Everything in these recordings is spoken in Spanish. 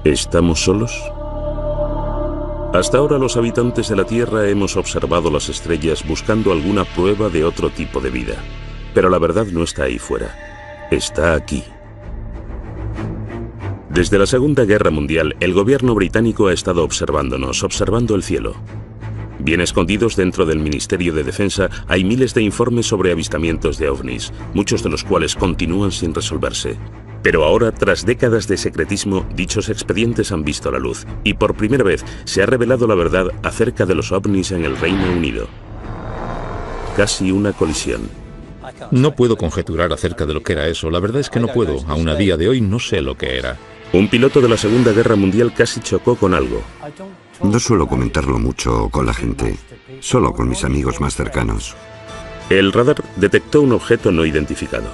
¿Estamos solos? Hasta ahora los habitantes de la Tierra hemos observado las estrellas buscando alguna prueba de otro tipo de vida. Pero la verdad no está ahí fuera. Está aquí. Desde la Segunda Guerra Mundial, el gobierno británico ha estado observándonos, observando el cielo. Bien escondidos dentro del Ministerio de Defensa hay miles de informes sobre avistamientos de ovnis, muchos de los cuales continúan sin resolverse. Pero ahora, tras décadas de secretismo, dichos expedientes han visto la luz y por primera vez se ha revelado la verdad acerca de los ovnis en el Reino Unido. Casi una colisión. No puedo conjeturar acerca de lo que era eso. La verdad es que no puedo. Aún a día de hoy no sé lo que era. Un piloto de la Segunda Guerra Mundial casi chocó con algo. No suelo comentarlo mucho con la gente, solo con mis amigos más cercanos. El radar detectó un objeto no identificado.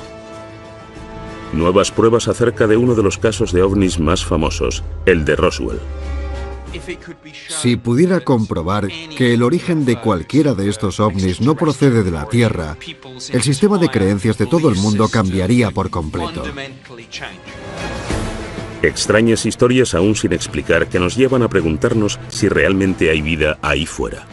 Nuevas pruebas acerca de uno de los casos de ovnis más famosos, el de Roswell. Si pudiera comprobar que el origen de cualquiera de estos ovnis no procede de la Tierra, el sistema de creencias de todo el mundo cambiaría por completo. Extrañas historias aún sin explicar que nos llevan a preguntarnos si realmente hay vida ahí fuera.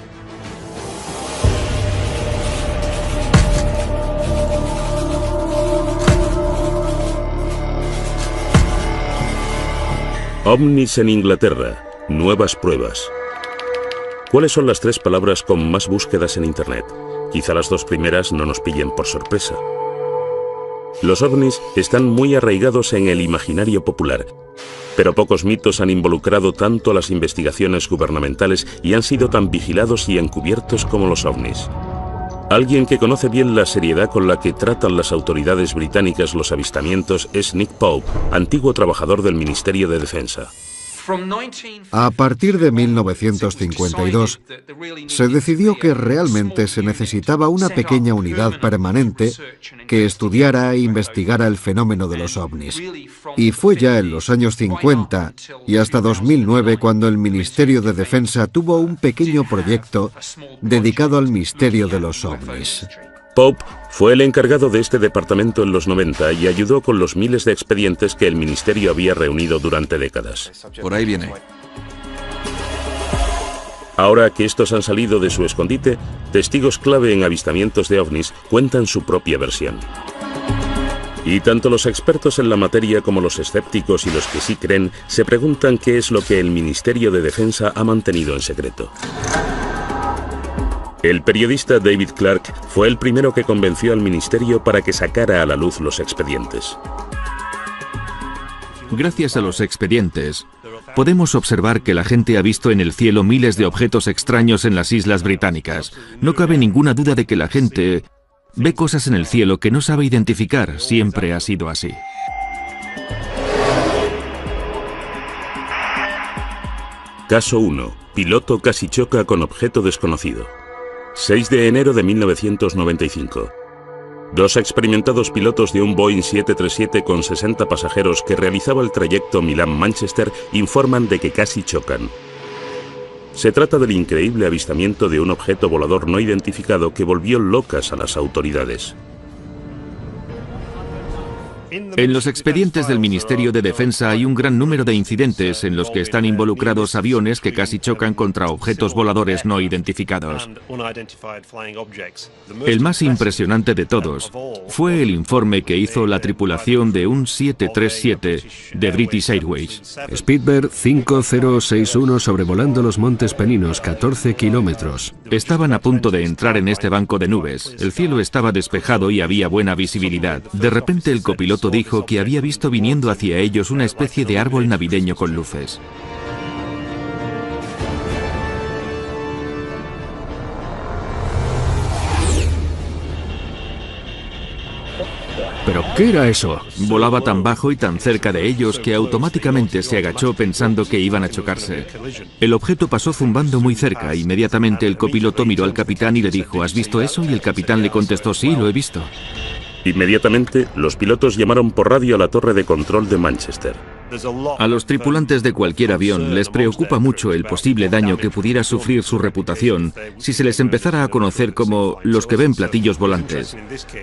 OVNIs en Inglaterra. Nuevas pruebas. ¿Cuáles son las 3 palabras con más búsquedas en Internet? Quizá las 2 primeras no nos pillen por sorpresa. Los ovnis están muy arraigados en el imaginario popular, pero pocos mitos han involucrado tanto a las investigaciones gubernamentales y han sido tan vigilados y encubiertos como los ovnis. Alguien que conoce bien la seriedad con la que tratan las autoridades británicas los avistamientos es Nick Pope, antiguo trabajador del Ministerio de Defensa. A partir de 1952, se decidió que realmente se necesitaba una pequeña unidad permanente que estudiara e investigara el fenómeno de los ovnis. Y fue ya en los años 50 y hasta 2009 cuando el Ministerio de Defensa tuvo un pequeño proyecto dedicado al misterio de los ovnis. Pope fue el encargado de este departamento en los 90 y ayudó con los miles de expedientes que el ministerio había reunido durante décadas. Por ahí viene. Ahora que estos han salido de su escondite, testigos clave en avistamientos de ovnis cuentan su propia versión. Y tanto los expertos en la materia como los escépticos y los que sí creen se preguntan qué es lo que el Ministerio de Defensa ha mantenido en secreto. El periodista David Clark fue el primero que convenció al ministerio para que sacara a la luz los expedientes. Gracias a los expedientes, podemos observar que la gente ha visto en el cielo miles de objetos extraños en las islas británicas. No cabe ninguna duda de que la gente ve cosas en el cielo que no sabe identificar. Siempre ha sido así. Caso 1. Piloto casi choca con objeto desconocido. 6 de enero de 1995. 2 experimentados pilotos de un Boeing 737 con 60 pasajeros que realizaba el trayecto Milán-Manchester informan de que casi chocan. Se trata del increíble avistamiento de un objeto volador no identificado que volvió locas a las autoridades. En los expedientes del Ministerio de Defensa hay un gran número de incidentes en los que están involucrados aviones que casi chocan contra objetos voladores no identificados. El más impresionante de todos fue el informe que hizo la tripulación de un 737 de British Airways. Speedbird 5061 sobrevolando los Montes Peninos, 14 kilómetros. Estaban a punto de entrar en este banco de nubes. El cielo estaba despejado y había buena visibilidad. De repente el copiloto dijo que había visto viniendo hacia ellos una especie de árbol navideño con luces. ¿Pero qué era eso? Volaba tan bajo y tan cerca de ellos que automáticamente se agachó pensando que iban a chocarse. El objeto pasó zumbando muy cerca. Inmediatamente el copiloto miró al capitán y le dijo: ¿has visto eso? Y el capitán le contestó: sí, lo he visto. Inmediatamente, los pilotos llamaron por radio a la torre de control de Manchester. A los tripulantes de cualquier avión les preocupa mucho el posible daño que pudiera sufrir su reputación si se les empezara a conocer como los que ven platillos volantes.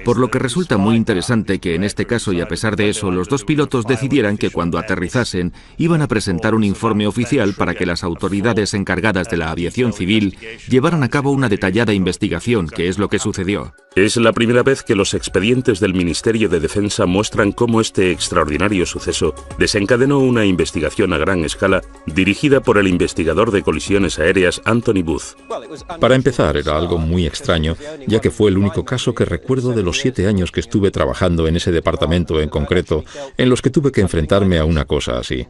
Por lo que resulta muy interesante que en este caso, y a pesar de eso, los dos pilotos decidieran que cuando aterrizasen iban a presentar un informe oficial para que las autoridades encargadas de la aviación civil llevaran a cabo una detallada investigación, que es lo que sucedió. Es la primera vez que los expedientes del Ministerio de Defensa muestran cómo este extraordinario suceso desencadenó una investigación a gran escala dirigida por el investigador de colisiones aéreas Anthony Booth. Para empezar, era algo muy extraño, ya que fue el único caso que recuerdo de los 7 años que estuve trabajando en ese departamento en concreto, en los que tuve que enfrentarme a una cosa así.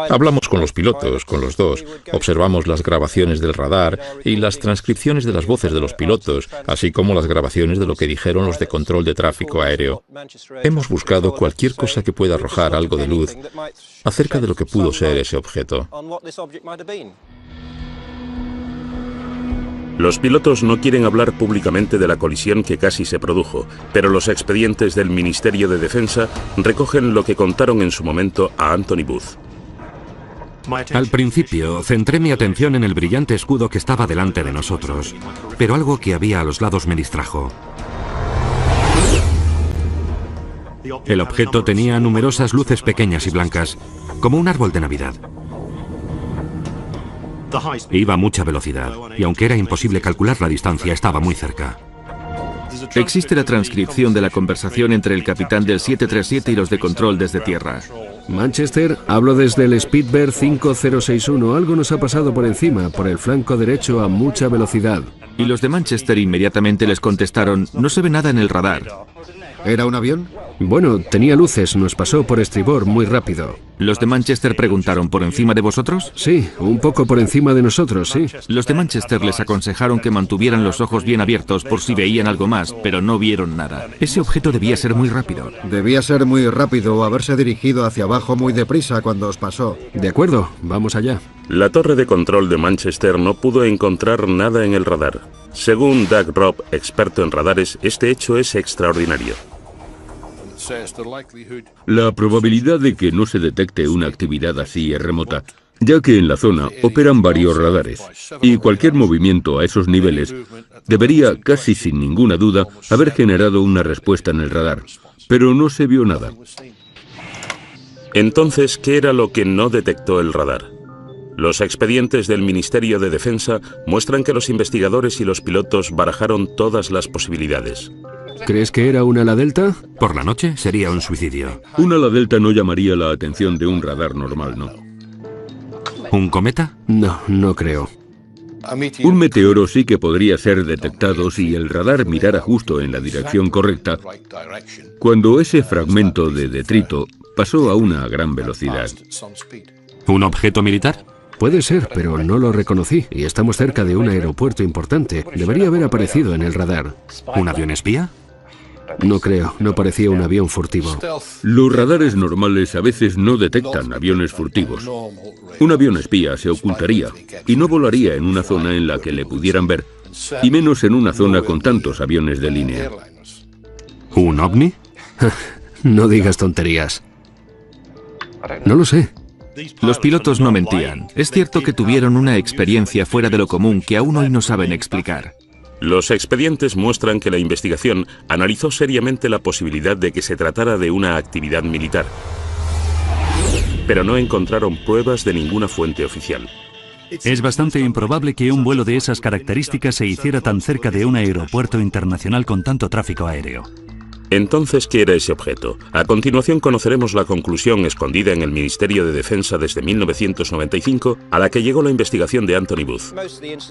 Hablamos con los pilotos, con los dos, observamos las grabaciones del radar y las transcripciones de las voces de los pilotos, así como las grabaciones de lo que dijeron los de control de tráfico aéreo. Hemos buscado cualquier cosa que pueda arrojar algo de luz acerca de lo que pudo ser ese objeto. Los pilotos no quieren hablar públicamente de la colisión que casi se produjo, pero los expedientes del Ministerio de Defensa recogen lo que contaron en su momento a Anthony Booth. Al principio, centré mi atención en el brillante escudo que estaba delante de nosotros, pero algo que había a los lados me distrajo. El objeto tenía numerosas luces pequeñas y blancas, como un árbol de Navidad. Iba a mucha velocidad, y aunque era imposible calcular la distancia, estaba muy cerca. Existe la transcripción de la conversación entre el capitán del 737 y los de control desde tierra. Manchester, hablo desde el Speedbird 5061. Algo nos ha pasado por encima, por el flanco derecho a mucha velocidad. Y los de Manchester inmediatamente les contestaron: no se ve nada en el radar. ¿Era un avión? Bueno, tenía luces, nos pasó por estribor muy rápido. ¿Los de Manchester preguntaron: ¿por encima de vosotros? Sí, un poco por encima de nosotros, sí. Los de Manchester les aconsejaron que mantuvieran los ojos bien abiertos por si veían algo más, pero no vieron nada. Ese objeto debía ser muy rápido. Debía ser muy rápido o haberse dirigido hacia abajo muy deprisa cuando os pasó. De acuerdo, vamos allá. La torre de control de Manchester no pudo encontrar nada en el radar. Según Doug Robb, experto en radares, este hecho es extraordinario. La probabilidad de que no se detecte una actividad así es remota, ya que en la zona operan varios radares, y cualquier movimiento a esos niveles debería, casi sin ninguna duda, haber generado una respuesta en el radar, pero no se vio nada. Entonces, ¿qué era lo que no detectó el radar? Los expedientes del Ministerio de Defensa muestran que los investigadores y los pilotos barajaron todas las posibilidades. ¿Crees que era un ala delta? Por la noche sería un suicidio. Un ala delta no llamaría la atención de un radar normal, ¿no? ¿Un cometa? No, no creo. Un meteoro sí que podría ser detectado si el radar mirara justo en la dirección correcta, cuando ese fragmento de detrito pasó a una gran velocidad. ¿Un objeto militar? Puede ser, pero no lo reconocí, y estamos cerca de un aeropuerto importante. Debería haber aparecido en el radar. ¿Un avión espía? No creo, no parecía un avión furtivo. Los radares normales a veces no detectan aviones furtivos. Un avión espía se ocultaría y no volaría en una zona en la que le pudieran ver, y menos en una zona con tantos aviones de línea. ¿Un ovni? No digas tonterías. No lo sé. Los pilotos no mentían. Es cierto que tuvieron una experiencia fuera de lo común que aún hoy no saben explicar. Los expedientes muestran que la investigación analizó seriamente la posibilidad de que se tratara de una actividad militar, pero no encontraron pruebas de ninguna fuente oficial. Es bastante improbable que un vuelo de esas características se hiciera tan cerca de un aeropuerto internacional con tanto tráfico aéreo. Entonces, ¿qué era ese objeto? A continuación conoceremos la conclusión escondida en el Ministerio de Defensa desde 1995, a la que llegó la investigación de Anthony Booth.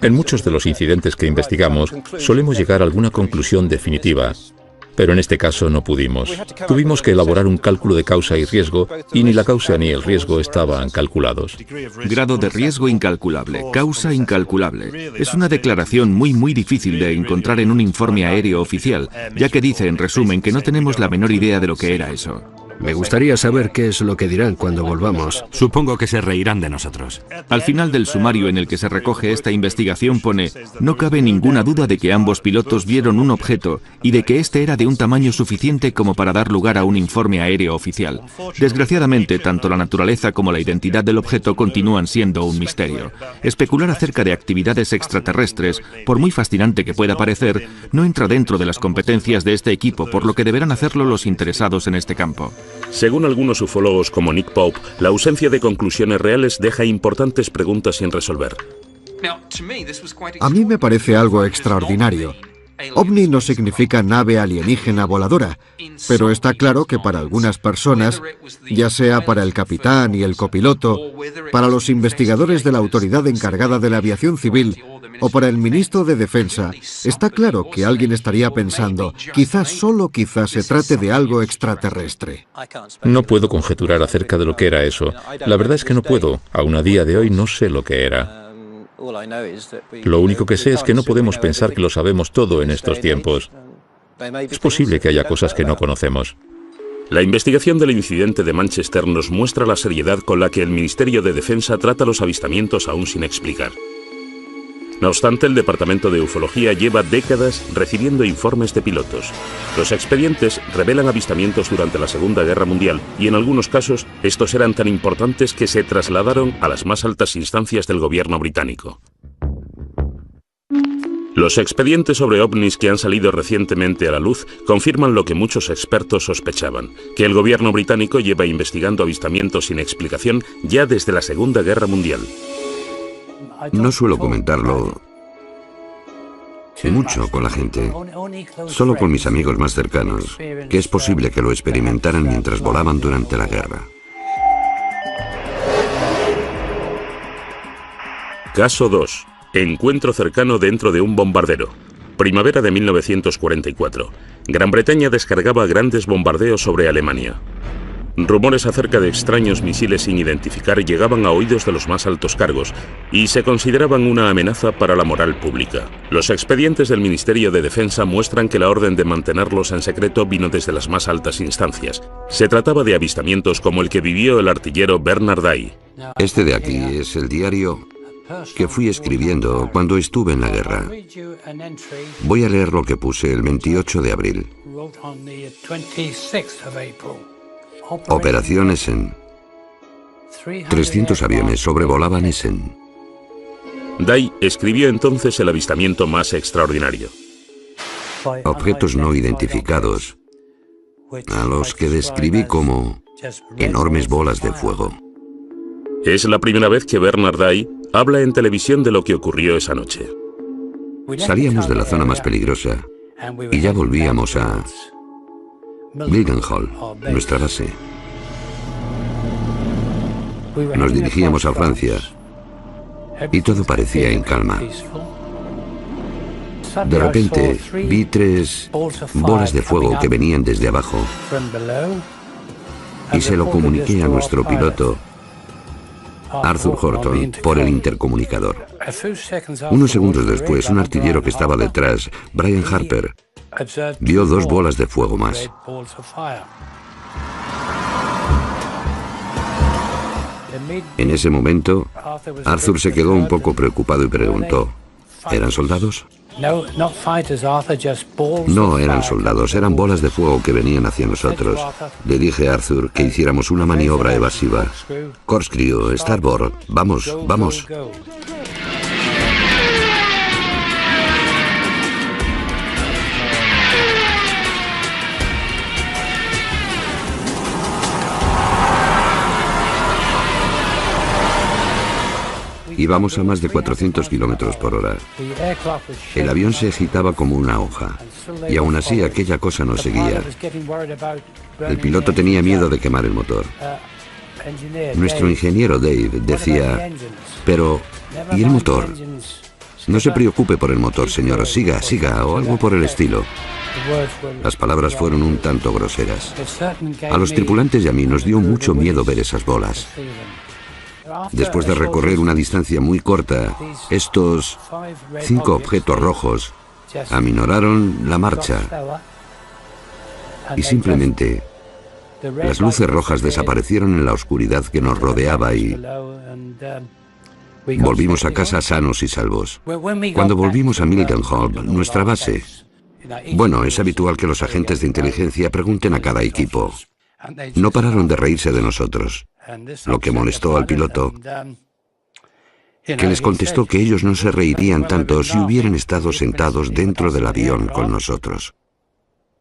En muchos de los incidentes que investigamos, solemos llegar a alguna conclusión definitiva, pero en este caso no pudimos. Tuvimos que elaborar un cálculo de causa y riesgo, y ni la causa ni el riesgo estaban calculados. Grado de riesgo incalculable, causa incalculable. Es una declaración muy difícil de encontrar en un informe aéreo oficial, ya que dice en resumen que no tenemos la menor idea de lo que era eso. Me gustaría saber qué es lo que dirán cuando volvamos. Supongo que se reirán de nosotros. Al final del sumario en el que se recoge esta investigación pone: no cabe ninguna duda de que ambos pilotos vieron un objeto y de que este era de un tamaño suficiente como para dar lugar a un informe aéreo oficial. Desgraciadamente, tanto la naturaleza como la identidad del objeto continúan siendo un misterio. Especular acerca de actividades extraterrestres, por muy fascinante que pueda parecer, no entra dentro de las competencias de este equipo, por lo que deberán hacerlo los interesados en este campo. Según algunos ufólogos como Nick Pope, la ausencia de conclusiones reales deja importantes preguntas sin resolver. A mí me parece algo extraordinario. OVNI no significa nave alienígena voladora, pero está claro que para algunas personas, ya sea para el capitán y el copiloto, para los investigadores de la autoridad encargada de la aviación civil o para el ministro de Defensa, está claro que alguien estaría pensando, quizás, solo quizás, se trate de algo extraterrestre. No puedo conjeturar acerca de lo que era eso. La verdad es que no puedo. Aún a día de hoy no sé lo que era. Lo único que sé es que no podemos pensar que lo sabemos todo en estos tiempos. Es posible que haya cosas que no conocemos. La investigación del incidente de Manchester nos muestra la seriedad con la que el Ministerio de Defensa trata los avistamientos aún sin explicar. No obstante, el Departamento de Ufología lleva décadas recibiendo informes de pilotos. Los expedientes revelan avistamientos durante la Segunda Guerra Mundial y en algunos casos estos eran tan importantes que se trasladaron a las más altas instancias del gobierno británico. Los expedientes sobre ovnis que han salido recientemente a la luz confirman lo que muchos expertos sospechaban, que el gobierno británico lleva investigando avistamientos sin explicación ya desde la Segunda Guerra Mundial. No suelo comentarlo mucho con la gente, solo con mis amigos más cercanos, que es posible que lo experimentaran mientras volaban durante la guerra. Caso 2. Encuentro cercano dentro de un bombardero. Primavera de 1944. Gran Bretaña descargaba grandes bombardeos sobre Alemania. Rumores acerca de extraños misiles sin identificar llegaban a oídos de los más altos cargos y se consideraban una amenaza para la moral pública. Los expedientes del Ministerio de Defensa muestran que la orden de mantenerlos en secreto vino desde las más altas instancias. Se trataba de avistamientos como el que vivió el artillero Bernard Day. Este de aquí es el diario que fui escribiendo cuando estuve en la guerra. Voy a leer lo que puse el 28 de abril. Operación Essen. 300 aviones sobrevolaban Essen. Day escribió entonces el avistamiento más extraordinario. Objetos no identificados, a los que describí como enormes bolas de fuego. Es la primera vez que Bernard Day habla en televisión de lo que ocurrió esa noche. Salíamos de la zona más peligrosa y ya volvíamos a Mildenhall, nuestra base. Nos dirigíamos a Francia y todo parecía en calma. De repente vi 3 bolas de fuego que venían desde abajo y se lo comuniqué a nuestro piloto, Arthur Horton, por el intercomunicador. Unos segundos después, un artillero que estaba detrás, Brian Harper, vio 2 bolas de fuego más. En ese momento, Arthur se quedó un poco preocupado y preguntó, ¿eran soldados? No eran soldados, eran bolas de fuego que venían hacia nosotros. Le dije a Arthur que hiciéramos una maniobra evasiva. Corkscrew, starboard, vamos, vamos. Íbamos a más de 400 kilómetros por hora. El avión se agitaba como una hoja, y aún así aquella cosa nos seguía. El piloto tenía miedo de quemar el motor. Nuestro ingeniero Dave decía, pero ¿y el motor? No se preocupe por el motor, señor, siga, siga, o algo por el estilo. Las palabras fueron un tanto groseras. A los tripulantes y a mí nos dio mucho miedo ver esas bolas. Después de recorrer una distancia muy corta, estos 5 objetos rojos aminoraron la marcha y simplemente Las luces rojas desaparecieron en la oscuridad que nos rodeaba y volvimos a casa sanos y salvos. Cuando volvimos a Mildenhall, nuestra base, bueno, es habitual que los agentes de inteligencia pregunten a cada equipo. No pararon de reírse de nosotros, lo que molestó al piloto, que les contestó que ellos no se reirían tanto si hubieran estado sentados dentro del avión con nosotros.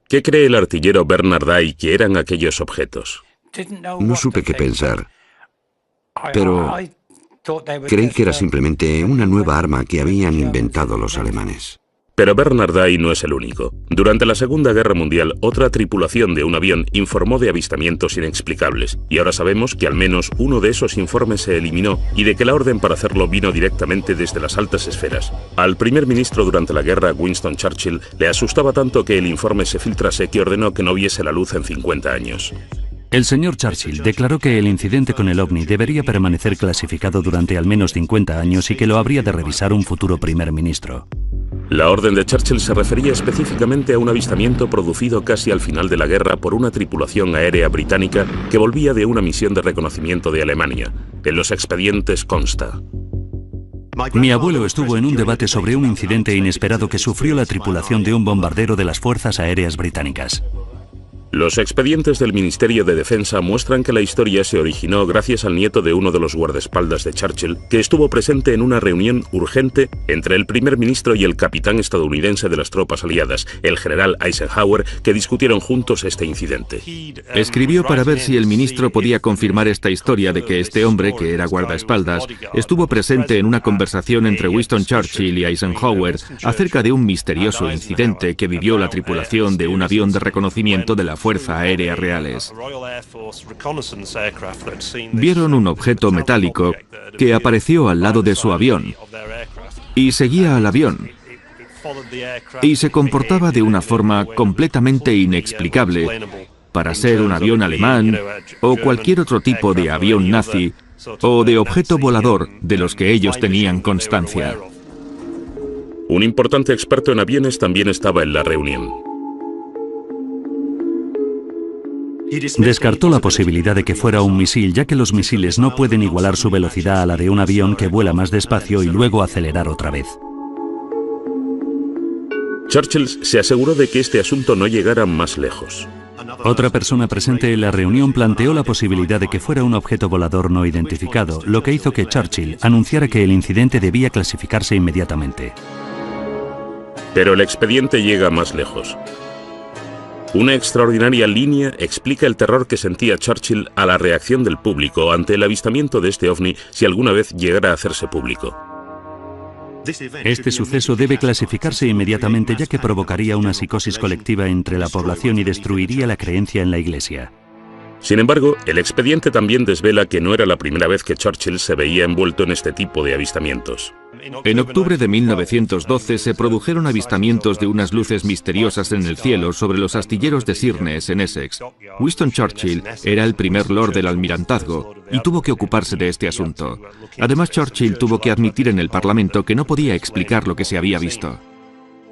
¿Qué cree el artillero Bernard Day que eran aquellos objetos? No supe qué pensar, pero creí que era simplemente una nueva arma que habían inventado los alemanes. Pero Bernard Day no es el único. Durante la Segunda Guerra Mundial, otra tripulación de un avión informó de avistamientos inexplicables, y ahora sabemos que al menos uno de esos informes se eliminó y de que la orden para hacerlo vino directamente desde las altas esferas. Al primer ministro durante la guerra, Winston Churchill, le asustaba tanto que el informe se filtrase que ordenó que no viese la luz en 50 años. El señor Churchill declaró que el incidente con el ovni debería permanecer clasificado durante al menos 50 años y que lo habría de revisar un futuro primer ministro. La orden de Churchill se refería específicamente a un avistamiento producido casi al final de la guerra por una tripulación aérea británica que volvía de una misión de reconocimiento de Alemania. En los expedientes consta: mi abuelo estuvo en un debate sobre un incidente inesperado que sufrió la tripulación de un bombardero de las Fuerzas Aéreas Británicas. Los expedientes del Ministerio de Defensa muestran que la historia se originó gracias al nieto de uno de los guardaespaldas de Churchill, que estuvo presente en una reunión urgente entre el primer ministro y el capitán estadounidense de las tropas aliadas, el general Eisenhower, que discutieron juntos este incidente. Escribió para ver si el ministro podía confirmar esta historia de que este hombre, que era guardaespaldas, estuvo presente en una conversación entre Winston Churchill y Eisenhower acerca de un misterioso incidente que vivió la tripulación de un avión de reconocimiento de la Fuerza Aérea Reales. Vieron un objeto metálico que apareció al lado de su avión y seguía al avión y se comportaba de una forma completamente inexplicable para ser un avión alemán o cualquier otro tipo de avión nazi o de objeto volador de los que ellos tenían constancia. Un importante experto en aviones también estaba en la reunión. Descartó la posibilidad de que fuera un misil, ya que los misiles no pueden igualar su velocidad a la de un avión que vuela más despacio y luego acelerar otra vez. Churchill se aseguró de que este asunto no llegara más lejos. Otra persona presente en la reunión planteó la posibilidad de que fuera un objeto volador no identificado, lo que hizo que Churchill anunciara que el incidente debía clasificarse inmediatamente. Pero el expediente llega más lejos. Una extraordinaria línea explica el terror que sentía Churchill a la reacción del público ante el avistamiento de este ovni si alguna vez llegara a hacerse público. Este suceso debe clasificarse inmediatamente, ya que provocaría una psicosis colectiva entre la población y destruiría la creencia en la Iglesia. Sin embargo, el expediente también desvela que no era la primera vez que Churchill se veía envuelto en este tipo de avistamientos. En octubre de 1912 se produjeron avistamientos de unas luces misteriosas en el cielo sobre los astilleros de Sheerness, en Essex. Winston Churchill era el primer lord del almirantazgo y tuvo que ocuparse de este asunto. Además, Churchill tuvo que admitir en el Parlamento que no podía explicar lo que se había visto.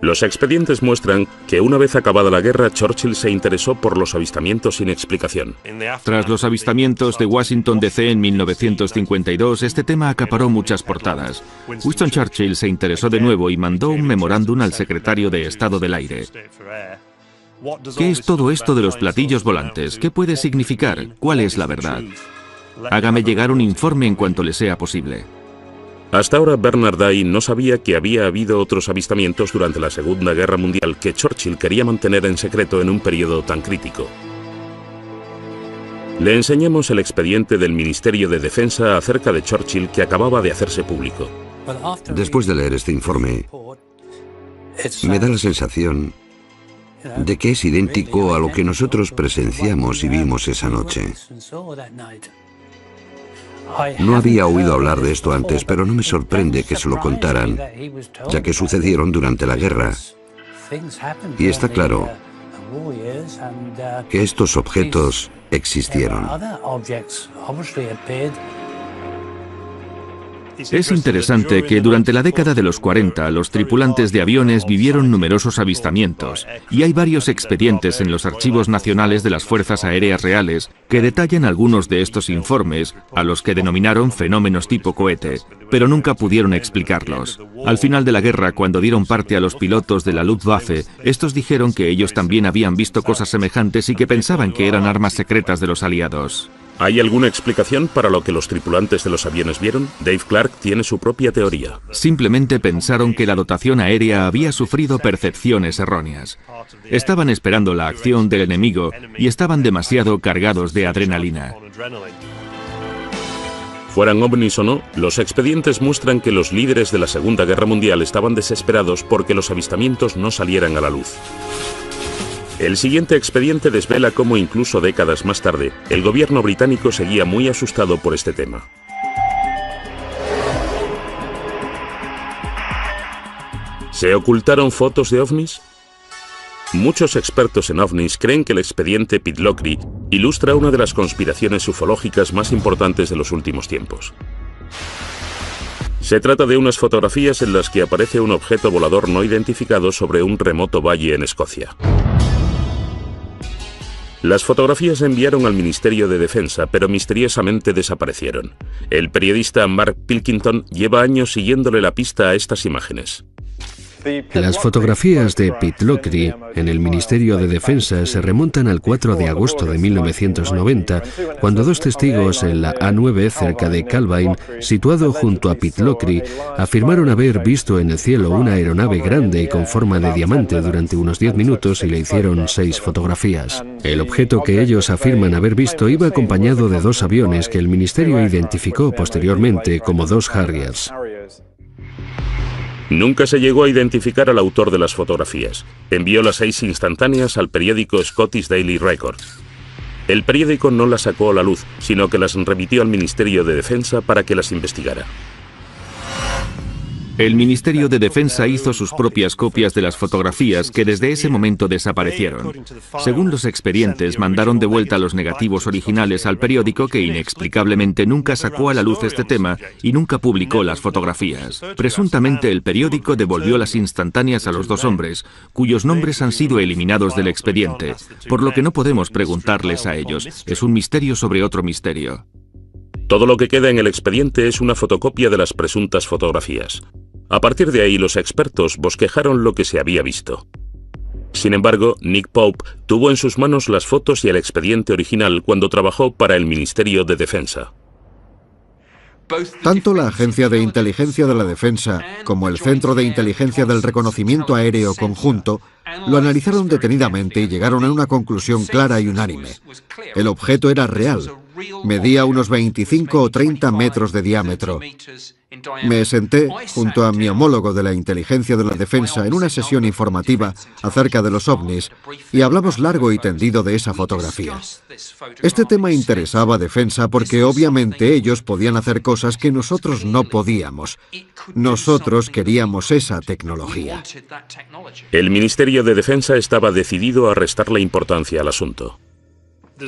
Los expedientes muestran que una vez acabada la guerra, Churchill se interesó por los avistamientos sin explicación. Tras los avistamientos de Washington DC en 1952, este tema acaparó muchas portadas. Winston Churchill se interesó de nuevo y mandó un memorándum al secretario de Estado del Aire. ¿Qué es todo esto de los platillos volantes? ¿Qué puede significar? ¿Cuál es la verdad? Hágame llegar un informe en cuanto le sea posible. Hasta ahora Bernard Day no sabía que había habido otros avistamientos durante la Segunda Guerra Mundial que Churchill quería mantener en secreto en un periodo tan crítico. Le enseñamos el expediente del Ministerio de Defensa acerca de Churchill que acababa de hacerse público. Después de leer este informe, me da la sensación de que es idéntico a lo que nosotros presenciamos y vimos esa noche. No había oído hablar de esto antes, pero no me sorprende que se lo contaran, ya que sucedieron durante la guerra. Y está claro que estos objetos existieron. Es interesante que durante la década de los 40 los tripulantes de aviones vivieron numerosos avistamientos y hay varios expedientes en los archivos nacionales de las Fuerzas Aéreas Reales que detallan algunos de estos informes, a los que denominaron fenómenos tipo cohete, pero nunca pudieron explicarlos. Al final de la guerra, cuando dieron parte a los pilotos de la Luftwaffe, estos dijeron que ellos también habían visto cosas semejantes y que pensaban que eran armas secretas de los aliados. ¿Hay alguna explicación para lo que los tripulantes de los aviones vieron? Dave Clark tiene su propia teoría. Simplemente pensaron que la dotación aérea había sufrido percepciones erróneas. Estaban esperando la acción del enemigo y estaban demasiado cargados de adrenalina. Fueran ovnis o no, los expedientes muestran que los líderes de la Segunda Guerra Mundial estaban desesperados porque los avistamientos no salieran a la luz. El siguiente expediente desvela cómo incluso décadas más tarde, el gobierno británico seguía muy asustado por este tema. ¿Se ocultaron fotos de ovnis? Muchos expertos en ovnis creen que el expediente Pitlochry ilustra una de las conspiraciones ufológicas más importantes de los últimos tiempos. Se trata de unas fotografías en las que aparece un objeto volador no identificado sobre un remoto valle en Escocia. Las fotografías se enviaron al Ministerio de Defensa, pero misteriosamente desaparecieron. El periodista Mark Pilkington lleva años siguiéndole la pista a estas imágenes. Las fotografías de Pitlochry en el Ministerio de Defensa se remontan al 4 de agosto de 1990, cuando dos testigos en la A9 cerca de Calvine, situado junto a Pitlochry, afirmaron haber visto en el cielo una aeronave grande y con forma de diamante durante unos 10 minutos y le hicieron 6 fotografías. El objeto que ellos afirman haber visto iba acompañado de 2 aviones que el ministerio identificó posteriormente como 2 Harriers. Nunca se llegó a identificar al autor de las fotografías. Envió las 6 instantáneas al periódico Scottish Daily Record. El periódico no las sacó a la luz, sino que las remitió al Ministerio de Defensa para que las investigara. El Ministerio de Defensa hizo sus propias copias de las fotografías que desde ese momento desaparecieron. Según los expedientes, mandaron de vuelta los negativos originales al periódico que inexplicablemente nunca sacó a la luz este tema y nunca publicó las fotografías. Presuntamente el periódico devolvió las instantáneas a los 2 hombres, cuyos nombres han sido eliminados del expediente, por lo que no podemos preguntarles a ellos. Es un misterio sobre otro misterio. Todo lo que queda en el expediente es una fotocopia de las presuntas fotografías. A partir de ahí, los expertos bosquejaron lo que se había visto. Sin embargo, Nick Pope tuvo en sus manos las fotos y el expediente original cuando trabajó para el Ministerio de Defensa. Tanto la Agencia de Inteligencia de la Defensa como el Centro de Inteligencia del Reconocimiento Aéreo Conjunto lo analizaron detenidamente y llegaron a una conclusión clara y unánime. El objeto era real. Medía unos 25 o 30 metros de diámetro. Me senté junto a mi homólogo de la Inteligencia de la Defensa en una sesión informativa acerca de los ovnis y hablamos largo y tendido de esa fotografía. Este tema interesaba a Defensa porque obviamente ellos podían hacer cosas que nosotros no podíamos. Nosotros queríamos esa tecnología. El Ministerio de Defensa estaba decidido a restarle importancia al asunto.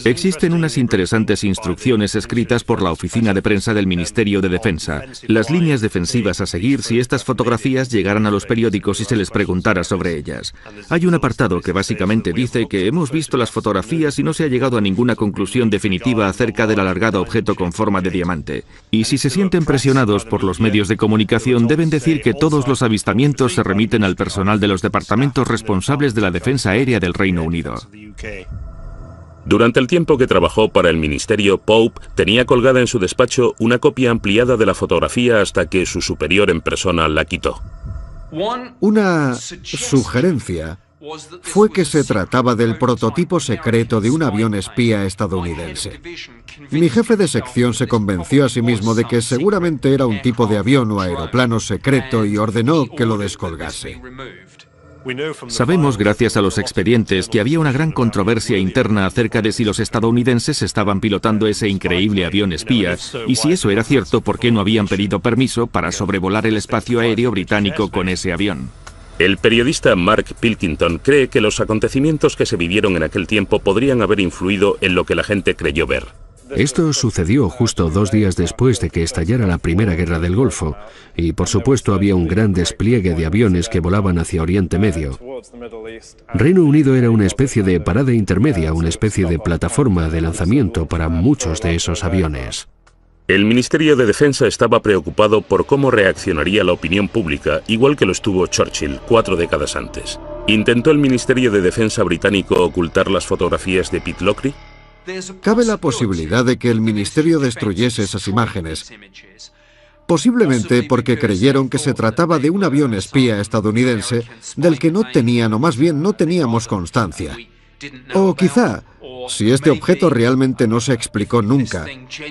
Existen unas interesantes instrucciones escritas por la oficina de prensa del Ministerio de Defensa, las líneas defensivas a seguir si estas fotografías llegaran a los periódicos y se les preguntara sobre ellas. Hay un apartado que básicamente dice que hemos visto las fotografías y no se ha llegado a ninguna conclusión definitiva acerca del alargado objeto con forma de diamante. Y si se sienten presionados por los medios de comunicación, deben decir que todos los avistamientos se remiten al personal de los departamentos responsables de la defensa aérea del Reino Unido. Durante el tiempo que trabajó para el ministerio, Pope tenía colgada en su despacho una copia ampliada de la fotografía hasta que su superior en persona la quitó. Una sugerencia fue que se trataba del prototipo secreto de un avión espía estadounidense. Mi jefe de sección se convenció a sí mismo de que seguramente era un tipo de avión o aeroplano secreto y ordenó que lo descolgase. Sabemos, gracias a los expedientes, que había una gran controversia interna acerca de si los estadounidenses estaban pilotando ese increíble avión espía, y si eso era cierto, ¿por qué no habían pedido permiso para sobrevolar el espacio aéreo británico con ese avión? El periodista Mark Pilkington cree que los acontecimientos que se vivieron en aquel tiempo podrían haber influido en lo que la gente creyó ver. Esto sucedió justo 2 días después de que estallara la Primera Guerra del Golfo, y por supuesto había un gran despliegue de aviones que volaban hacia Oriente Medio. Reino Unido era una especie de parada intermedia, una especie de plataforma de lanzamiento para muchos de esos aviones. El Ministerio de Defensa estaba preocupado por cómo reaccionaría la opinión pública, igual que lo estuvo Churchill 4 décadas antes. ¿Intentó el Ministerio de Defensa británico ocultar las fotografías de Pitlochry? Cabe la posibilidad de que el ministerio destruyese esas imágenes, posiblemente porque creyeron que se trataba de un avión espía estadounidense del que no tenían, o más bien no teníamos constancia. O quizá, si este objeto realmente no se explicó nunca,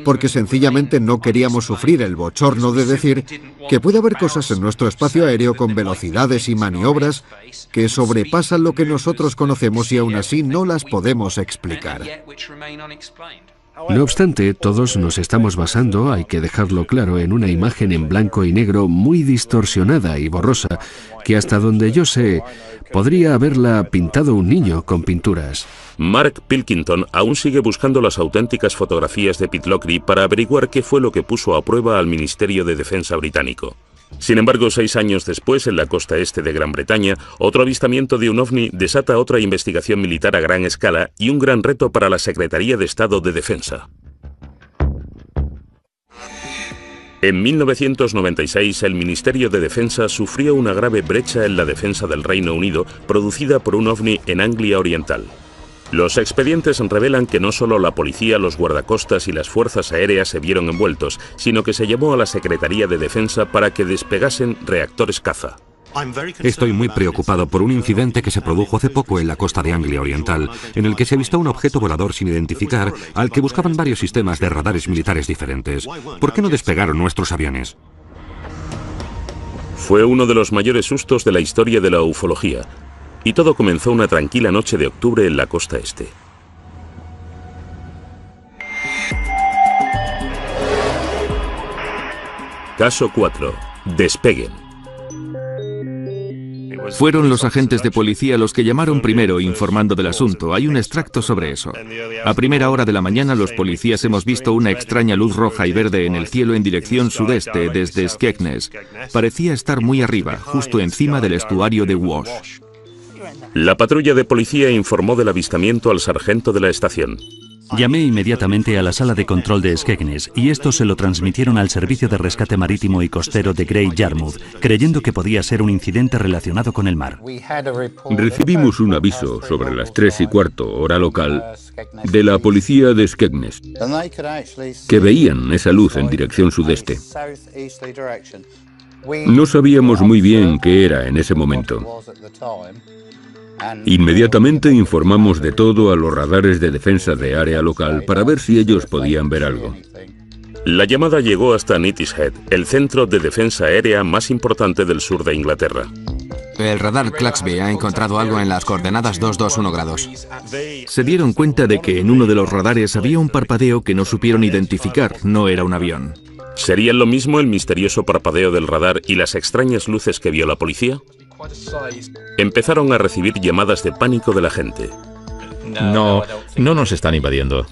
porque sencillamente no queríamos sufrir el bochorno de decir que puede haber cosas en nuestro espacio aéreo con velocidades y maniobras que sobrepasan lo que nosotros conocemos y aún así no las podemos explicar. No obstante, todos nos estamos basando, hay que dejarlo claro, en una imagen en blanco y negro muy distorsionada y borrosa, que hasta donde yo sé, podría haberla pintado un niño con pinturas. Mark Pilkington aún sigue buscando las auténticas fotografías de Pitlochry para averiguar qué fue lo que puso a prueba al Ministerio de Defensa británico. Sin embargo, 6 años después, en la costa este de Gran Bretaña, otro avistamiento de un ovni desata otra investigación militar a gran escala y un gran reto para la Secretaría de Estado de Defensa. En 1996, el Ministerio de Defensa sufrió una grave brecha en la defensa del Reino Unido producida por un ovni en Anglia Oriental. Los expedientes revelan que no solo la policía, los guardacostas y las fuerzas aéreas se vieron envueltos, sino que se llamó a la Secretaría de Defensa para que despegasen reactores caza. Estoy muy preocupado por un incidente que se produjo hace poco en la costa de Anglia Oriental, en el que se avistó un objeto volador sin identificar, al que buscaban varios sistemas de radares militares diferentes. ¿Por qué no despegaron nuestros aviones? Fue uno de los mayores sustos de la historia de la ufología. Y todo comenzó una tranquila noche de octubre en la costa este. Caso 4. Despeguen. Fueron los agentes de policía los que llamaron primero informando del asunto. Hay un extracto sobre eso. A primera hora de la mañana los policías hemos visto una extraña luz roja y verde en el cielo en dirección sudeste desde Skegness. Parecía estar muy arriba, justo encima del estuario de Wash. La patrulla de policía informó del avistamiento al sargento de la estación. Llamé inmediatamente a la sala de control de Skegness y estos se lo transmitieron al Servicio de Rescate Marítimo y Costero de Great Yarmouth, creyendo que podía ser un incidente relacionado con el mar. Recibimos un aviso sobre las 3:15 hora local de la policía de Skegness, que veían esa luz en dirección sudeste. No sabíamos muy bien qué era en ese momento. Inmediatamente informamos de todo a los radares de defensa de área local para ver si ellos podían ver algo. La llamada llegó hasta Neatishead, el centro de defensa aérea más importante del sur de Inglaterra. El radar Claxby ha encontrado algo en las coordenadas 221 grados. Se dieron cuenta de que en uno de los radares había un parpadeo que no supieron identificar, no era un avión. ¿Serían lo mismo el misterioso parpadeo del radar y las extrañas luces que vio la policía? Empezaron a recibir llamadas de pánico de la gente. No nos están invadiendo.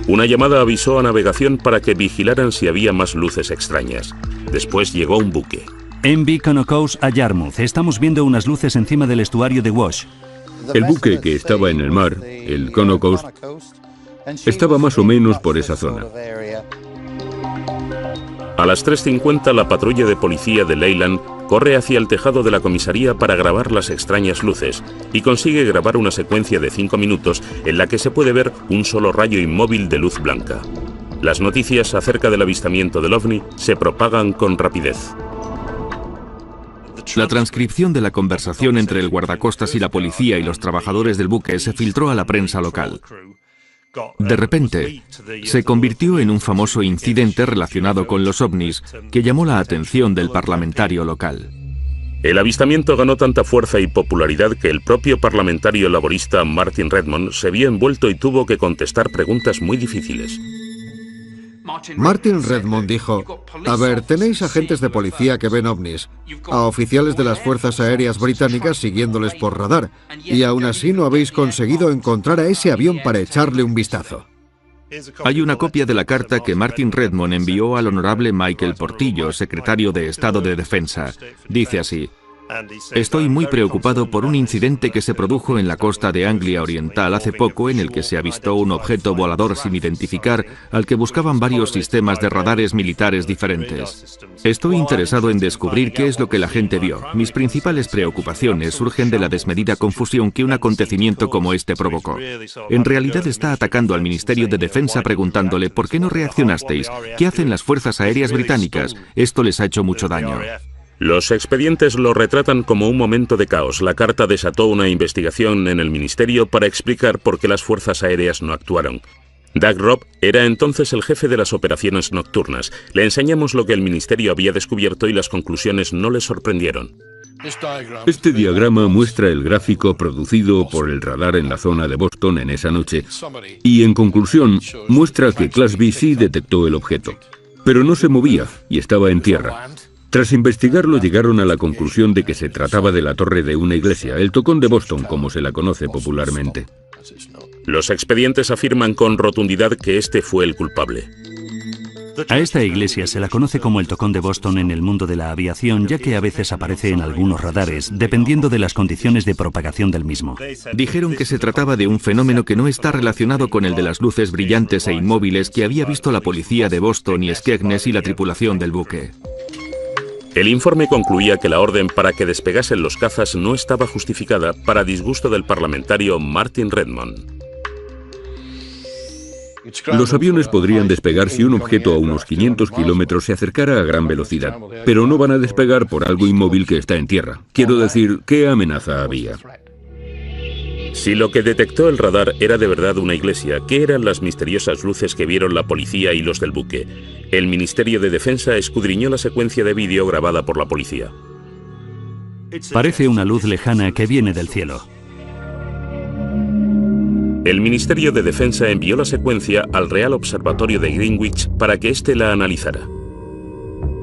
Una llamada avisó a navegación para que vigilaran si había más luces extrañas. Después llegó un buque. MV Conocos a Yarmouth. Estamos viendo unas luces encima del estuario de Wash. El buque que estaba en el mar, el Conocos, estaba más o menos por esa zona. A las 3:50 la patrulla de policía de Leyland corre hacia el tejado de la comisaría para grabar las extrañas luces y consigue grabar una secuencia de 5 minutos en la que se puede ver un solo rayo inmóvil de luz blanca. Las noticias acerca del avistamiento del ovni se propagan con rapidez. La transcripción de la conversación entre el guardacostas y la policía y los trabajadores del buque se filtró a la prensa local. De repente, se convirtió en un famoso incidente relacionado con los ovnis que llamó la atención del parlamentario local. El avistamiento ganó tanta fuerza y popularidad que el propio parlamentario laborista Martin Redmond se vio envuelto y tuvo que contestar preguntas muy difíciles. Martin Redmond dijo: a ver, tenéis agentes de policía que ven ovnis, a oficiales de las fuerzas aéreas británicas siguiéndoles por radar, y aún así no habéis conseguido encontrar a ese avión para echarle un vistazo. Hay una copia de la carta que Martin Redmond envió al honorable Michael Portillo, secretario de Estado de Defensa. Dice así: estoy muy preocupado por un incidente que se produjo en la costa de Anglia Oriental hace poco, en el que se avistó un objeto volador sin identificar al que buscaban varios sistemas de radares militares diferentes. Estoy interesado en descubrir qué es lo que la gente vio. Mis principales preocupaciones surgen de la desmedida confusión que un acontecimiento como este provocó. En realidad está atacando al Ministerio de Defensa preguntándole ¿por qué no reaccionasteis? ¿Qué hacen las fuerzas aéreas británicas? Esto les ha hecho mucho daño. Los expedientes lo retratan como un momento de caos. La carta desató una investigación en el ministerio para explicar por qué las fuerzas aéreas no actuaron. Doug Robb era entonces el jefe de las operaciones nocturnas. Le enseñamos lo que el ministerio había descubierto y las conclusiones no le sorprendieron. Este diagrama muestra el gráfico producido por el radar en la zona de Boston en esa noche. Y en conclusión, muestra que Class B sí detectó el objeto, pero no se movía y estaba en tierra. Tras investigarlo, llegaron a la conclusión de que se trataba de la torre de una iglesia, el Tocón de Boston, como se la conoce popularmente. Los expedientes afirman con rotundidad que este fue el culpable. A esta iglesia se la conoce como el Tocón de Boston en el mundo de la aviación, ya que a veces aparece en algunos radares, dependiendo de las condiciones de propagación del mismo. Dijeron que se trataba de un fenómeno que no está relacionado con el de las luces brillantes e inmóviles que había visto la policía de Boston y Skegness y la tripulación del buque. El informe concluía que la orden para que despegasen los cazas no estaba justificada, para disgusto del parlamentario Martin Redmond. Los aviones podrían despegar si un objeto a unos 500 kilómetros se acercara a gran velocidad, pero no van a despegar por algo inmóvil que está en tierra. Quiero decir, ¿qué amenaza había? Si lo que detectó el radar era de verdad una iglesia, ¿qué eran las misteriosas luces que vieron la policía y los del buque? El Ministerio de Defensa escudriñó la secuencia de vídeo grabada por la policía. Parece una luz lejana que viene del cielo. El Ministerio de Defensa envió la secuencia al Real Observatorio de Greenwich para que éste la analizara.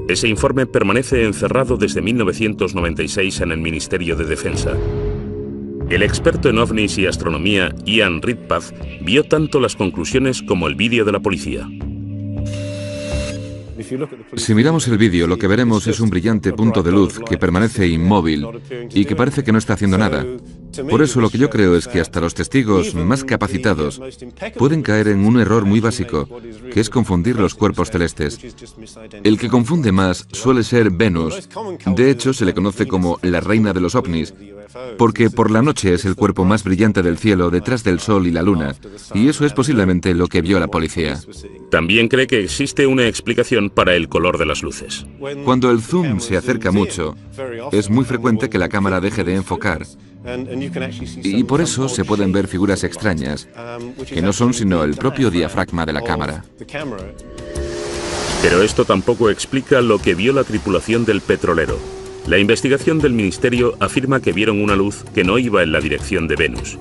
Ese informe permanece encerrado desde 1996 en el Ministerio de Defensa. El experto en ovnis y astronomía, Ian Redpath, vio tanto las conclusiones como el vídeo de la policía. Si miramos el vídeo, lo que veremos es un brillante punto de luz que permanece inmóvil y que parece que no está haciendo nada. Por eso lo que yo creo es que hasta los testigos más capacitados pueden caer en un error muy básico, que es confundir los cuerpos celestes. El que confunde más suele ser Venus. De hecho, se le conoce como la reina de los ovnis, porque por la noche es el cuerpo más brillante del cielo detrás del Sol y la Luna, y eso es posiblemente lo que vio la policía. También cree que existe una explicación para el color de las luces. Cuando el zoom se acerca mucho, es muy frecuente que la cámara deje de enfocar, y por eso se pueden ver figuras extrañas, que no son sino el propio diafragma de la cámara. Pero esto tampoco explica lo que vio la tripulación del petrolero. La investigación del ministerio afirma que vieron una luz que no iba en la dirección de Venus.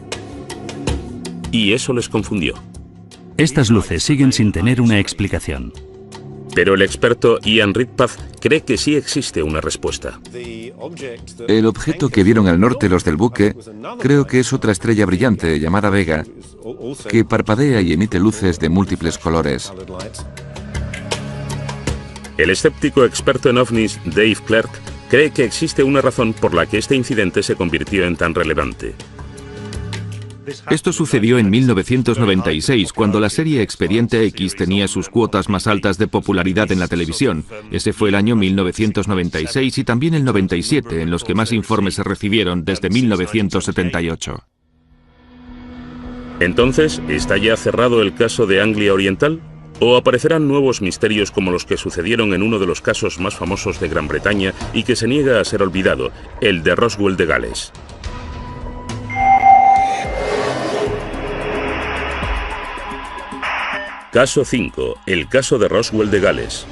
Y eso les confundió. Estas luces siguen sin tener una explicación. Pero el experto Ian Redpath cree que sí existe una respuesta. El objeto que vieron al norte los del buque, creo que es otra estrella brillante llamada Vega, que parpadea y emite luces de múltiples colores. El escéptico experto en ovnis Dave Clark cree que existe una razón por la que este incidente se convirtió en tan relevante. Esto sucedió en 1996, cuando la serie Expediente X tenía sus cuotas más altas de popularidad en la televisión. Ese fue el año 1996 y también el 97, en los que más informes se recibieron desde 1978. Entonces, ¿está ya cerrado el caso de Anglia Oriental? ¿O aparecerán nuevos misterios como los que sucedieron en uno de los casos más famosos de Gran Bretaña y que se niega a ser olvidado, el de Roswell de Gales? Caso 5. El caso de Roswell de Gales.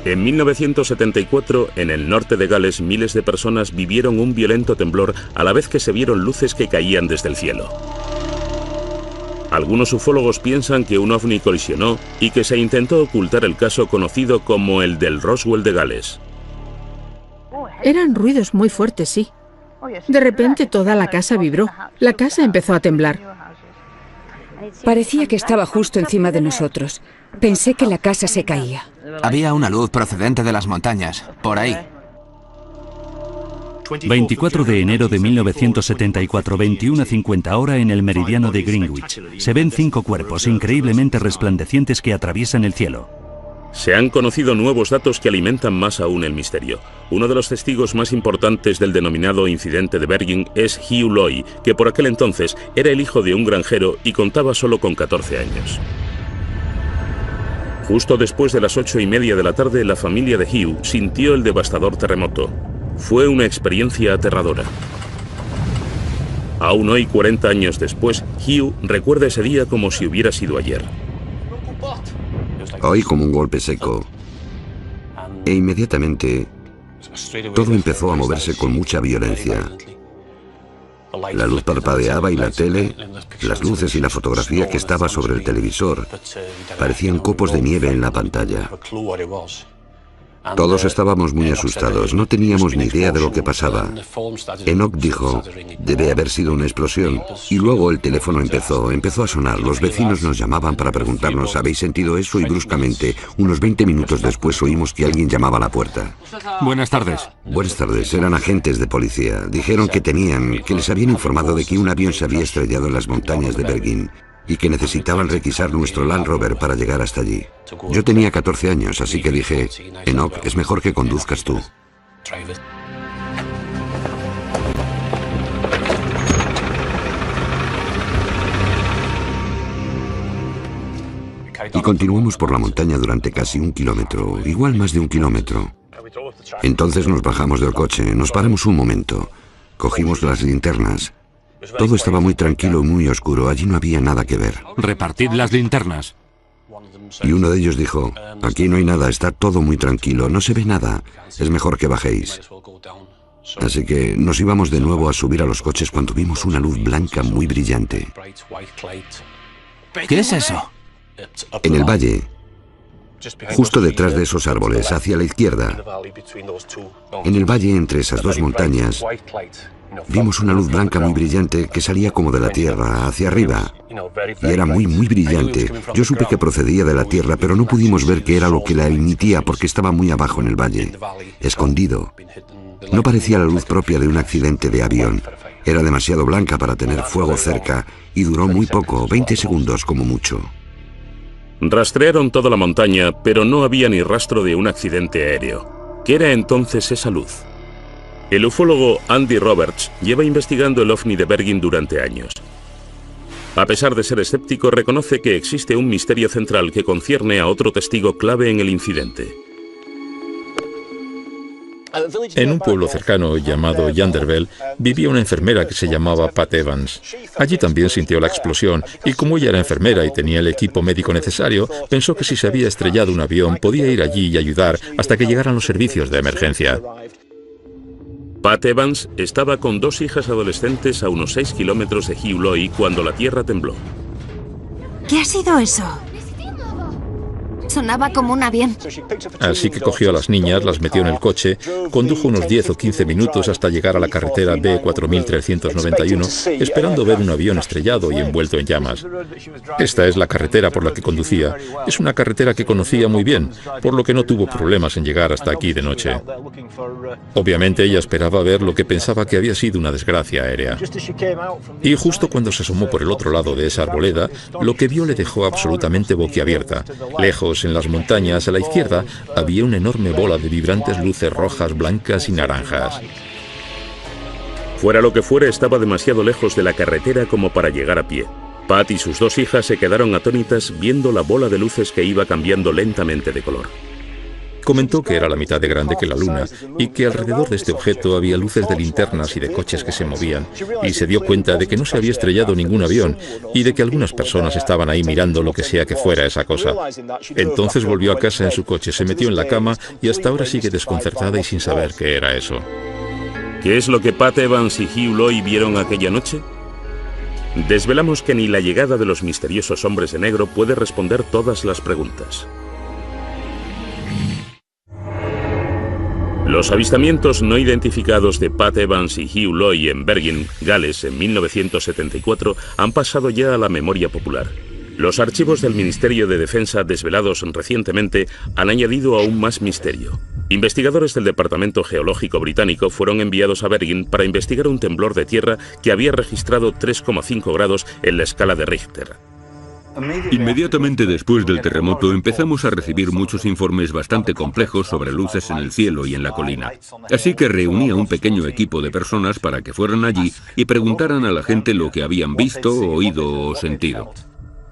En 1974, en el norte de Gales, miles de personas vivieron un violento temblor a la vez que se vieron luces que caían desde el cielo. Algunos ufólogos piensan que un ovni colisionó y que se intentó ocultar el caso conocido como el del Roswell de Gales. Eran ruidos muy fuertes, sí. De repente toda la casa vibró. La casa empezó a temblar. Parecía que estaba justo encima de nosotros. Pensé que la casa se caía. Había una luz procedente de las montañas, por ahí. 24 de enero de 1974, 21:50 hora en el meridiano de Greenwich. Se ven 5 cuerpos increíblemente resplandecientes que atraviesan el cielo. Se han conocido nuevos datos que alimentan más aún el misterio. Uno de los testigos más importantes del denominado incidente de Bergen es Hugh Loy, que por aquel entonces era el hijo de un granjero y contaba solo con 14 años. Justo después de las 8:30 de la tarde, la familia de Hugh sintió el devastador terremoto. Fue una experiencia aterradora. Aún hoy, 40 años después, Hugh recuerda ese día como si hubiera sido ayer. Oí como un golpe seco. E inmediatamente todo empezó a moverse con mucha violencia. La luz parpadeaba y la tele, las luces y la fotografía que estaba sobre el televisor parecían copos de nieve en la pantalla. Todos estábamos muy asustados, no teníamos ni idea de lo que pasaba. Enoch dijo, debe haber sido una explosión. Y luego el teléfono empezó a sonar. Los vecinos nos llamaban para preguntarnos, ¿habéis sentido eso? Y bruscamente, unos 20 minutos después, oímos que alguien llamaba a la puerta. Buenas tardes. Buenas tardes, eran agentes de policía. Dijeron que les habían informado de que un avión se había estrellado en las montañas de Bergen y que necesitaban requisar nuestro Land Rover para llegar hasta allí. Yo tenía 14 años, así que dije, Enoch, es mejor que conduzcas tú. Y continuamos por la montaña durante casi 1 kilómetro, igual más de 1 kilómetro. Entonces nos bajamos del coche, nos paramos un momento, cogimos las linternas. Todo estaba muy tranquilo y muy oscuro, allí no había nada que ver. Repartid las linternas. Y uno de ellos dijo, aquí no hay nada, está todo muy tranquilo, no se ve nada, es mejor que bajéis. Así que nos íbamos de nuevo a subir a los coches cuando vimos una luz blanca muy brillante. ¿Qué es eso? En el valle, justo detrás de esos árboles, hacia la izquierda, en el valle entre esas dos montañas, vimos una luz blanca muy brillante que salía como de la tierra, hacia arriba. Y era muy, muy brillante. Yo supe que procedía de la tierra, pero no pudimos ver qué era lo que la emitía porque estaba muy abajo en el valle, escondido. No parecía la luz propia de un accidente de avión. Era demasiado blanca para tener fuego cerca y duró muy poco, 20 segundos como mucho. Rastrearon toda la montaña, pero no había ni rastro de un accidente aéreo. ¿Qué era entonces esa luz? El ufólogo Andy Roberts lleva investigando el ovni de Bergen durante años. A pesar de ser escéptico, reconoce que existe un misterio central que concierne a otro testigo clave en el incidente. En un pueblo cercano llamado Yanderville vivía una enfermera que se llamaba Pat Evans. Allí también sintió la explosión y como ella era enfermera y tenía el equipo médico necesario, pensó que si se había estrellado un avión podía ir allí y ayudar hasta que llegaran los servicios de emergencia. Pat Evans estaba con 2 hijas adolescentes a unos 6 kilómetros de Hugh Loy cuando la tierra tembló. ¿Qué ha sido eso? Sonaba como un avión. Así que cogió a las niñas, las metió en el coche, condujo unos 10 o 15 minutos hasta llegar a la carretera B4391, esperando ver un avión estrellado y envuelto en llamas. Esta es la carretera por la que conducía. Es una carretera que conocía muy bien, por lo que no tuvo problemas en llegar hasta aquí de noche. Obviamente ella esperaba ver lo que pensaba que había sido una desgracia aérea. Y justo cuando se asomó por el otro lado de esa arboleda, lo que vio le dejó absolutamente boquiabierta. Lejos, en las montañas, a la izquierda, había una enorme bola de vibrantes luces rojas, blancas y naranjas. Fuera lo que fuera, estaba demasiado lejos de la carretera como para llegar a pie. Pat y sus 2 hijas se quedaron atónitas viendo la bola de luces que iba cambiando lentamente de color. Comentó que era la mitad de grande que la luna y que alrededor de este objeto había luces de linternas y de coches que se movían, y se dio cuenta de que no se había estrellado ningún avión y de que algunas personas estaban ahí mirando lo que sea que fuera esa cosa. Entonces volvió a casa en su coche, se metió en la cama y hasta ahora sigue desconcertada y sin saber qué era eso. ¿Qué es lo que Pat Evans y Hugh Loy vieron aquella noche? Desvelamos que ni la llegada de los misteriosos hombres de negro puede responder todas las preguntas. Los avistamientos no identificados de Pat Evans y Hugh Loy en Bergen, Gales, en 1974 han pasado ya a la memoria popular. Los archivos del Ministerio de Defensa desvelados recientemente han añadido aún más misterio. Investigadores del Departamento Geológico británico fueron enviados a Bergen para investigar un temblor de tierra que había registrado 3,5 grados en la escala de Richter. Inmediatamente después del terremoto empezamos a recibir muchos informes bastante complejos sobre luces en el cielo y en la colina. Así que reuní a un pequeño equipo de personas para que fueran allí y preguntaran a la gente lo que habían visto, oído o sentido.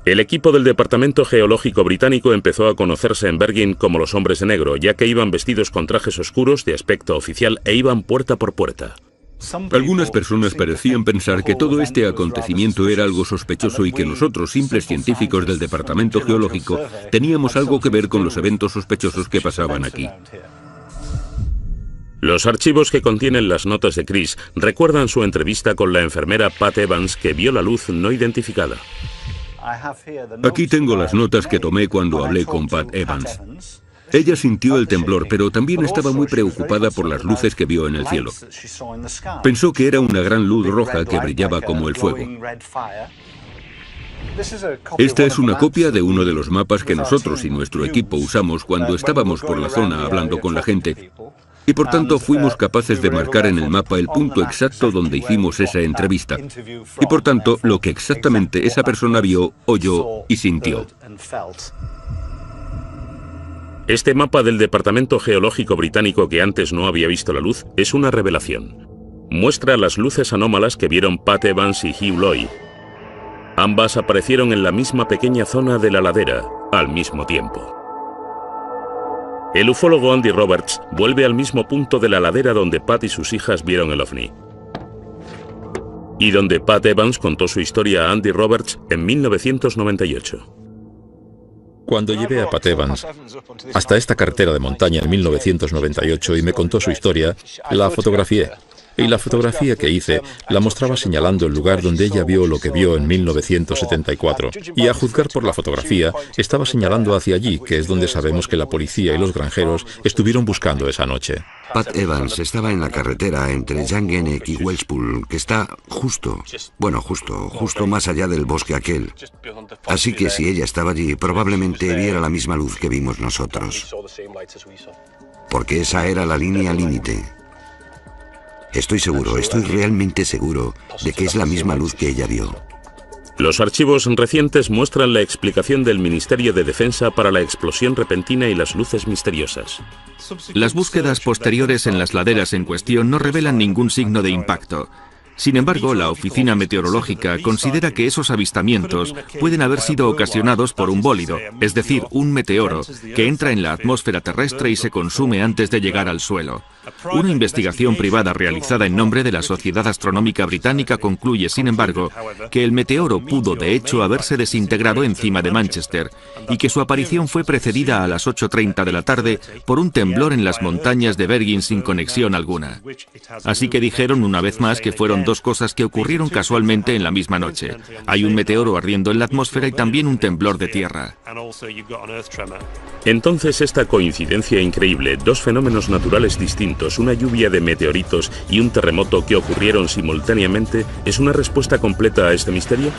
El equipo del Departamento Geológico británico empezó a conocerse en Bergen como los hombres de negro, ya que iban vestidos con trajes oscuros de aspecto oficial e iban puerta por puerta. Algunas personas parecían pensar que todo este acontecimiento era algo sospechoso y que nosotros, simples científicos del Departamento Geológico, teníamos algo que ver con los eventos sospechosos que pasaban aquí. Los archivos que contienen las notas de Chris recuerdan su entrevista con la enfermera Pat Evans, que vio la luz no identificada. Aquí tengo las notas que tomé cuando hablé con Pat Evans. Ella sintió el temblor, pero también estaba muy preocupada por las luces que vio en el cielo. Pensó que era una gran luz roja que brillaba como el fuego. Esta es una copia de uno de los mapas que nosotros y nuestro equipo usamos cuando estábamos por la zona hablando con la gente. Y por tanto fuimos capaces de marcar en el mapa el punto exacto donde hicimos esa entrevista. Y por tanto, lo que exactamente esa persona vio, oyó y sintió. Este mapa del Departamento Geológico británico, que antes no había visto la luz, es una revelación. Muestra las luces anómalas que vieron Pat Evans y Hugh Loy. Ambas aparecieron en la misma pequeña zona de la ladera, al mismo tiempo. El ufólogo Andy Roberts vuelve al mismo punto de la ladera donde Pat y sus hijas vieron el ovni. Y donde Pat Evans contó su historia a Andy Roberts en 1998. Cuando llevé a Pat Evans hasta esta carretera de montaña en 1998 y me contó su historia, la fotografié. Y la fotografía que hice la mostraba señalando el lugar donde ella vio lo que vio en 1974. Y a juzgar por la fotografía, estaba señalando hacia allí, que es donde sabemos que la policía y los granjeros estuvieron buscando esa noche. Pat Evans estaba en la carretera entre Llangennec y Welshpool, que está justo más allá del bosque aquel. Así que si ella estaba allí, probablemente viera la misma luz que vimos nosotros. Porque esa era la línea límite. Estoy realmente seguro de que es la misma luz que ella vio. Los archivos recientes muestran la explicación del Ministerio de Defensa para la explosión repentina y las luces misteriosas. Las búsquedas posteriores en las laderas en cuestión no revelan ningún signo de impacto. Sin embargo, la Oficina Meteorológica considera que esos avistamientos pueden haber sido ocasionados por un bólido, es decir, un meteoro, que entra en la atmósfera terrestre y se consume antes de llegar al suelo. Una investigación privada realizada en nombre de la Sociedad Astronómica Británica concluye, sin embargo, que el meteoro pudo de hecho haberse desintegrado encima de Manchester y que su aparición fue precedida a las 8:30 de la tarde por un temblor en las montañas de Bergen sin conexión alguna. Así que dijeron una vez más que fueron dos cosas que ocurrieron casualmente en la misma noche. Hay un meteoro ardiendo en la atmósfera y también un temblor de tierra. Entonces esta coincidencia increíble, dos fenómenos naturales distintos, una lluvia de meteoritos y un terremoto que ocurrieron simultáneamente, ¿es una respuesta completa a este misterio?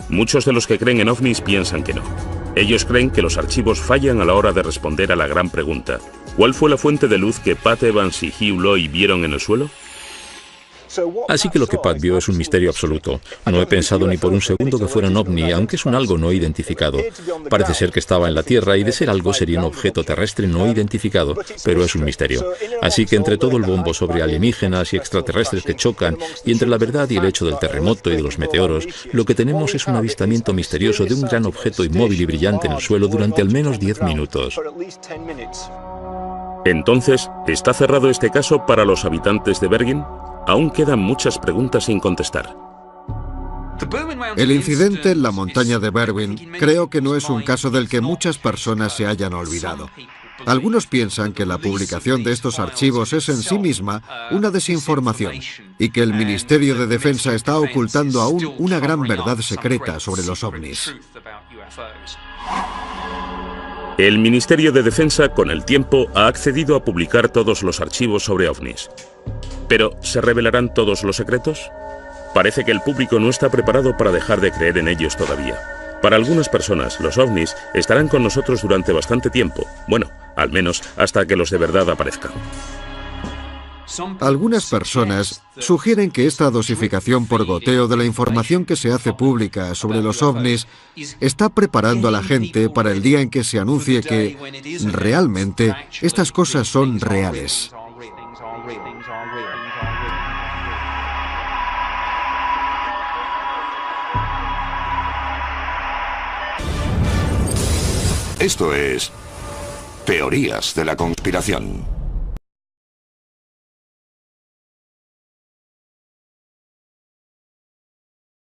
Muchos de los que creen en ovnis piensan que no. Ellos creen que los archivos fallan a la hora de responder a la gran pregunta: ¿cuál fue la fuente de luz que Pat Evans y Hugh Loy vieron en el suelo? Así que lo que Pat vio es un misterio absoluto. No he pensado ni por un segundo que fuera un ovni, aunque es un algo no identificado. Parece ser que estaba en la Tierra y de ser algo sería un objeto terrestre no identificado, pero es un misterio. Así que entre todo el bombo sobre alienígenas y extraterrestres que chocan, y entre la verdad y el hecho del terremoto y de los meteoros, lo que tenemos es un avistamiento misterioso de un gran objeto inmóvil y brillante en el suelo durante al menos 10 minutos. Entonces, ¿está cerrado este caso para los habitantes de Bergen? Aún quedan muchas preguntas sin contestar. El incidente en la montaña de Bergen creo que no es un caso del que muchas personas se hayan olvidado. Algunos piensan que la publicación de estos archivos es en sí misma una desinformación y que el Ministerio de Defensa está ocultando aún una gran verdad secreta sobre los ovnis. El Ministerio de Defensa, con el tiempo, ha accedido a publicar todos los archivos sobre ovnis. Pero, ¿se revelarán todos los secretos? Parece que el público no está preparado para dejar de creer en ellos todavía. Para algunas personas, los ovnis estarán con nosotros durante bastante tiempo. Bueno, al menos hasta que los de verdad aparezcan. Algunas personas sugieren que esta dosificación por goteo de la información que se hace pública sobre los ovnis está preparando a la gente para el día en que se anuncie que realmente estas cosas son reales. Esto es Teorías de la Conspiración.